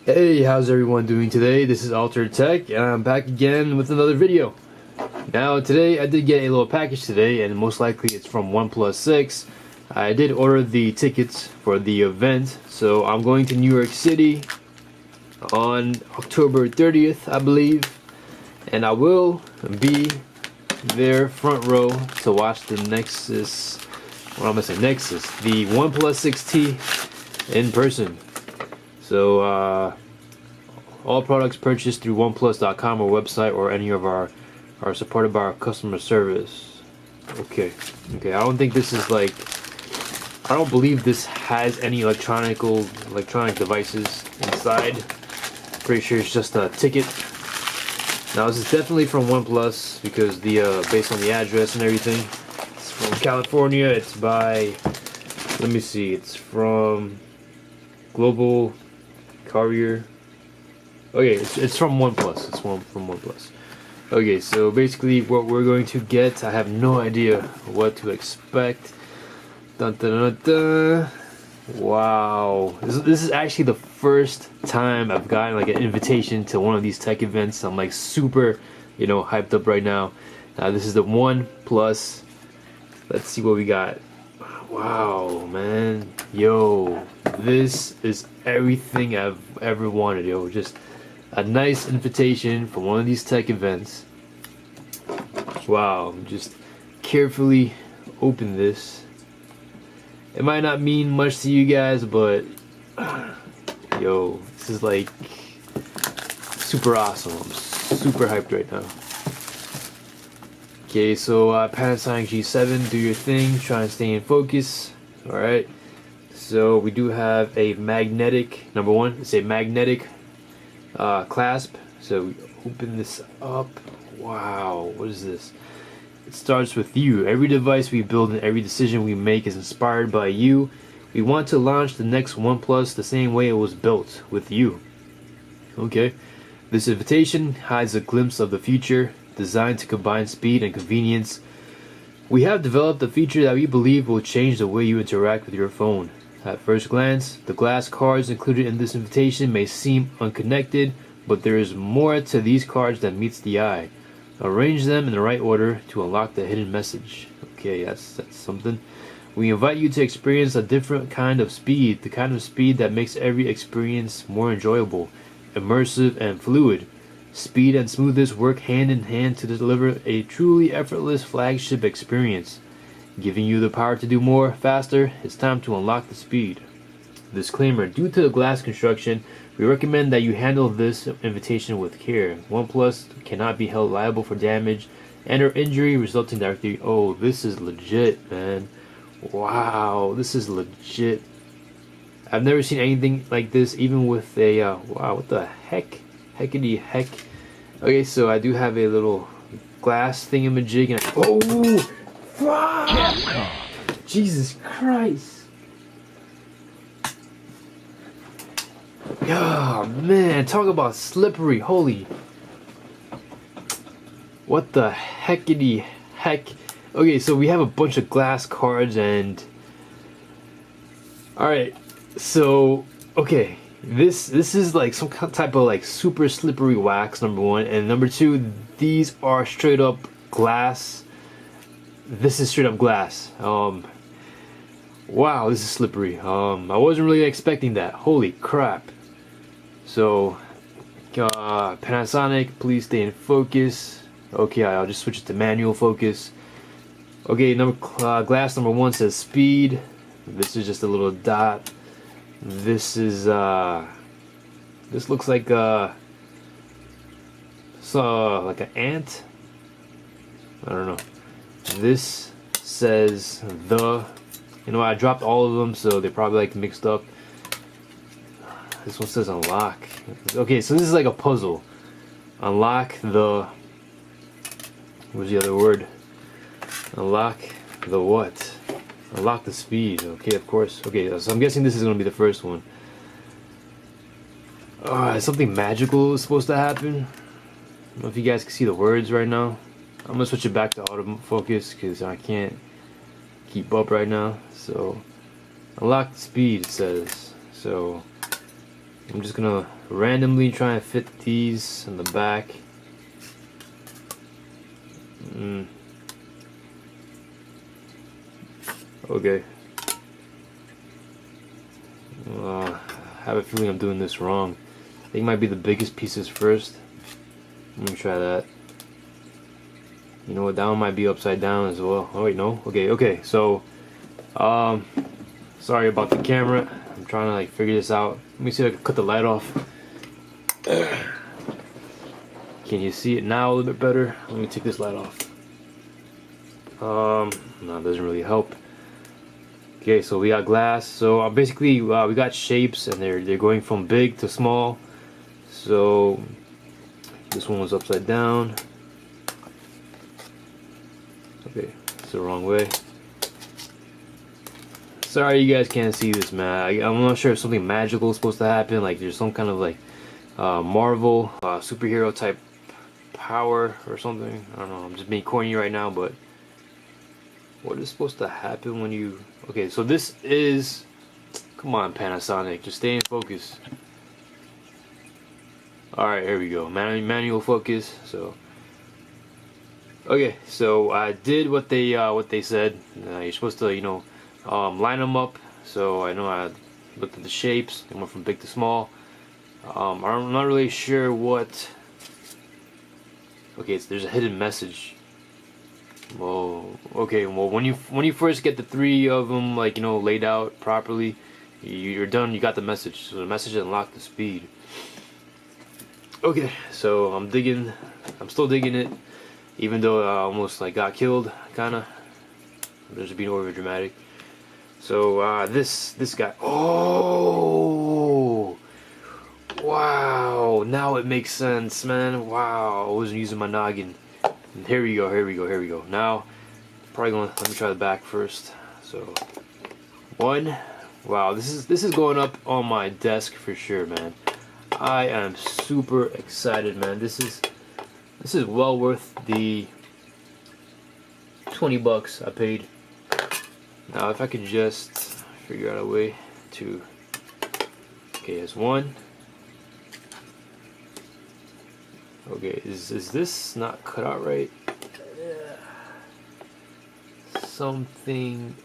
Hey, how's everyone doing today? This is Altered Tech, and I'm back again with another video. Now, today I did get a little package today, and most likely it's from OnePlus 6. I did order the tickets for the event, so I'm going to New York City on October 30th, I believe, and I will be there front row to watch the Nexus, what am I saying, Nexus, the OnePlus 6T in person. So all products purchased through oneplus.com or website or any of our are supported by our customer service. Okay, I don't think this is like, I don't believe this has any electronic devices inside. Pretty sure it's just a ticket. Now this is definitely from OnePlus because the based on the address and everything. It's from California. It's by, let me see, it's from Global Courier. Okay, it's from OnePlus. It's from OnePlus. Okay, so basically what we're going to get, I have no idea what to expect. Dun, dun, dun, dun. Wow, this is actually the first time I've gotten like an invitation to one of these tech events. I'm like super, hyped up right now. This is the OnePlus. Let's see what we got. Wow, man, yo, this is everything I've ever wanted, yo. Just a nice invitation for one of these tech events. Wow, just carefully open this. It might not mean much to you guys, but yo, this is like super awesome. I'm super hyped right now. Okay, so Panasonic G7, do your thing, try and stay in focus. Alright, so we do have a magnetic, number one, it's a magnetic clasp. So we open this up. Wow, what is this? It starts with you. Every device we build and every decision we make is inspired by you. We want to launch the next OnePlus the same way it was built, with you. Okay, this invitation hides a glimpse of the future, designed to combine speed and convenience. We have developed a feature that we believe will change the way you interact with your phone. At first glance, the glass cards included in this invitation may seem unconnected, but there is more to these cards than meets the eye. Arrange them in the right order to unlock the hidden message. Okay, that's something. We invite you to experience a different kind of speed, the kind of speed that makes every experience more enjoyable, immersive, and fluid. Speed and smoothness work hand in hand to deliver a truly effortless flagship experience. Giving you the power to do more, faster, it's time to unlock the speed. Disclaimer, due to the glass construction, we recommend that you handle this invitation with care. OnePlus cannot be held liable for damage and or injury resulting directly. Oh, this is legit, man. Wow, this is legit. I've never seen anything like this, even with a, wow, what the heck? Heckity heck. Okay, so I do have a little glass thingamajig and oh, fuck! Jesus Christ. Oh man, talk about slippery, holy. What the heckity heck. Okay, so we have a bunch of glass cards and alright, so okay, this is like some type of like super slippery wax, number one, and number two, these are straight up glass. This is straight up glass. Wow, this is slippery. I wasn't really expecting that. Holy crap. So, Panasonic, please stay in focus. Okay, I'll just switch it to manual focus. Okay, glass number one says speed. This is just a little dot. This is this looks like like an ant. I don't know. This says the. I dropped all of them, so they're probably like mixed up. This one says unlock. Okay, so this is like a puzzle. Unlock the. What's the other word? Unlock the what? Unlock the speed. Okay, of course. Okay, so I'm guessing this is going to be the first one. Something magical is supposed to happen. I don't know if you guys can see the words right now. I'm going to switch it back to autofocus because I can't keep up right now. So, unlock the speed, it says. So, I'm just gonna randomly try and fit these in the back. Okay. I have a feeling I'm doing this wrong. I think it might be the biggest pieces first. Let me try that. You know what, that one might be upside down as well. Oh wait, no? Okay, so sorry about the camera. I'm trying to like figure this out. Let me see if I can cut the light off. Can you see it now a little bit better? Let me take this light off. No, it doesn't really help. Okay, so we got glass. So basically we got shapes, and they're going from big to small. So this one was upside down. Okay, it's the wrong way. Sorry you guys can't see this, man. I'm not sure if something magical is supposed to happen, like there's some kind of like Marvel superhero type power or something. I don't know, I'm just being corny right now, but what is supposed to happen when you... Okay, so this is... Come on, Panasonic, just stay in focus. Alright, here we go. Manual focus. So okay, so I did what they said. You're supposed to, you know, line them up. So I know I looked at the shapes. They went from big to small. I'm not really sure what... Okay, there's a hidden message. Well, okay. Well, when you first get the three of them, like, you know, laid out properly, you're done. You got the message. So the message unlocked the speed. Okay, so I'm still digging it, even though I almost like got killed, kinda. There's being over dramatic. So this guy. Oh, wow! Now it makes sense, man. Wow, I wasn't using my noggin. And here we go. Now, probably gonna let me try the back first. So, one. Wow, this is going up on my desk for sure, man. I am super excited, man. This is well worth the 20 bucks I paid. Now, if I could just figure out a way to... Okay, there's one. Okay, is this not cut out right? Something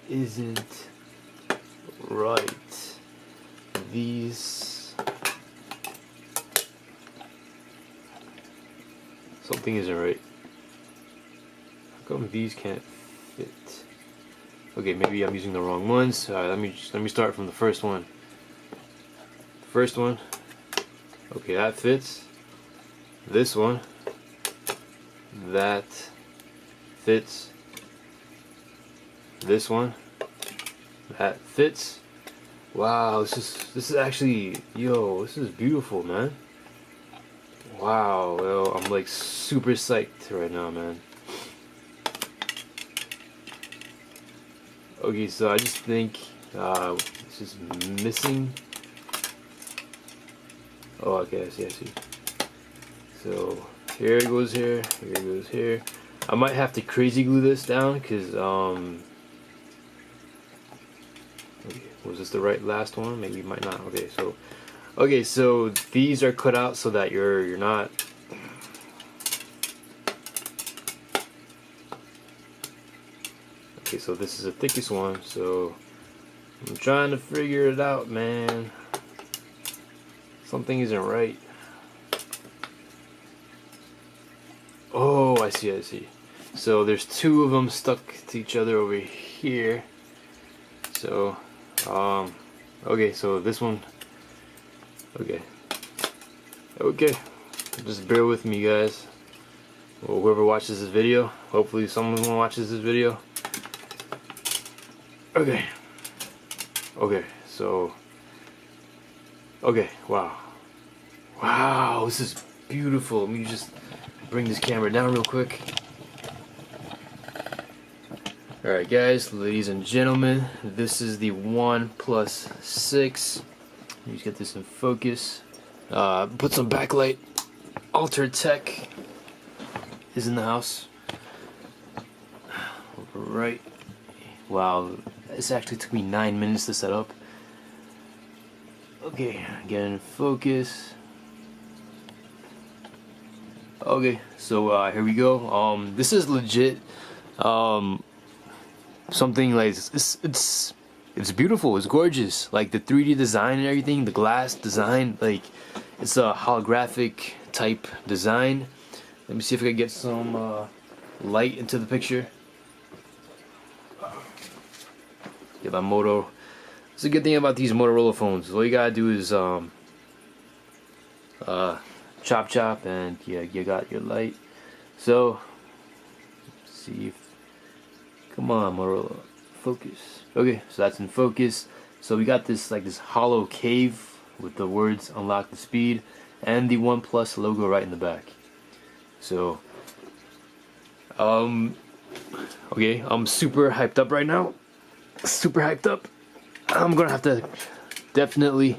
isn't right. These... Something isn't right. How come these can't fit? Okay, maybe I'm using the wrong ones. Let me start from the first one. First one. Okay, that fits. This one. That fits. This one. That fits. Wow, this is actually, yo, this is beautiful, man. Wow, well, I'm like super psyched right now, man. Okay, so I just think this is missing. Oh, okay, I see. So here it goes here it goes here. I might have to crazy glue this down because okay, was this the right last one? Maybe it might not. Okay, so these are cut out so that you're not... Okay, so this is the thickest one, so I'm trying to figure it out, man. Something isn't right. Oh, I see. So there's two of them stuck to each other over here. So okay, so this one... Okay, just bear with me, guys. Well, whoever watches this video, hopefully someone watches this video. Okay, so wow, this is beautiful. Let me just bring this camera down real quick. Alright guys, ladies and gentlemen, this is the OnePlus 6. Let me just get this in focus. Put some backlight. Altered Tech is in the house. Right. Wow, this actually took me 9 minutes to set up. Okay, get in focus. Okay, so here we go. This is legit. Something like it's beautiful. It's gorgeous. Like the 3D design and everything, the glass design. Like it's a holographic type design. Let me see if I can get some light into the picture. Get my Moto. It's a good thing about these Motorola phones. All you gotta do is chop, and yeah, you got your light. So let's see if, come on Motorola, focus. Okay, so that's in focus. So we got this like this hollow cave with the words "Unlock the Speed" and the OnePlus logo right in the back. So okay, I'm super hyped up right now. Super hyped up. I'm gonna have to definitely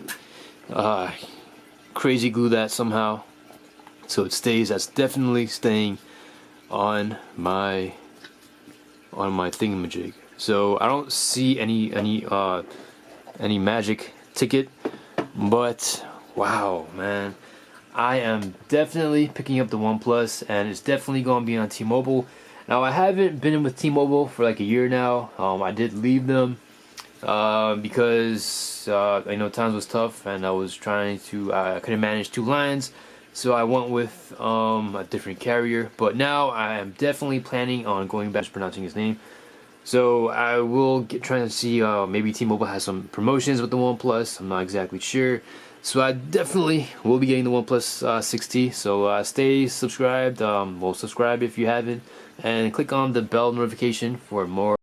crazy glue that somehow so it stays. That's definitely staying on my thingamajig. So I don't see any magic ticket, but wow, man, I am definitely picking up the OnePlus, and it's definitely gonna be on T-Mobile. Now I haven't been in with T-Mobile for like a year now. I did leave them because I know times was tough, and I was trying to I couldn't manage 2 lines, so I went with a different carrier. But now I am definitely planning on going back to pronouncing his name. So I will trying to see maybe T-Mobile has some promotions with the OnePlus. I'm not exactly sure. So I definitely will be getting the OnePlus 6T. So stay subscribed. Well, subscribe if you haven't, and click on the bell notification for more.